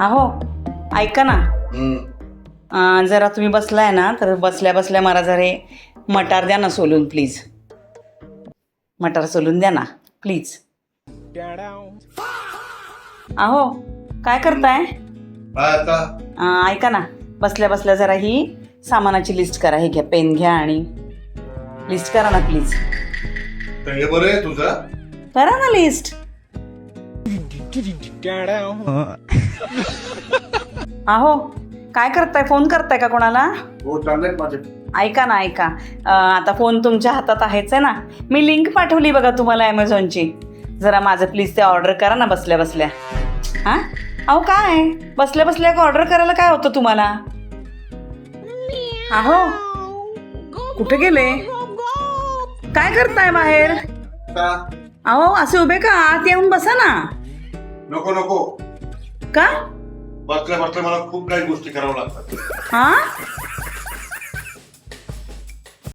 अहो ऐका ना, जरा तुम्ही बसलाय ना, तर बसल्या बसल्या मला जरा हे मटार द्या ना सोलून प्लीज. मटार सोलून द्या ना प्लीज. अहो काय करताय? ऐका ना, बसल्या बसल्या जरा ही सामानाची लिस्ट करा. हे घ्या, पेन घ्या आणि लिस्ट करा ना प्लीज. हे बरं आहे तुझं. करा ना लिस्ट. अहो काय करताय? फोन करताय का कोणाला? हो चाललंय माझे. ऐका ना ऐका, आता फोन तुमच्या हातात आहेच आहे ना. मी लिंक पाठवली बघा तुम्हाला ॲमेझॉनची. जरा माझं प्लीज ते ऑर्डर करा ना बसल्या बसल्या. हां अहो काय बसल्या बसल्या ऑर्डर करायला काय होतं तुम्हाला? अहो कुठे गेले? काय करताय बाहेर? अहो असे उभे का? आत येऊन बसा ना. नको नको, का? बसल्या बसल्या मला खूप काही गोष्टी कराव्या लागतात. हां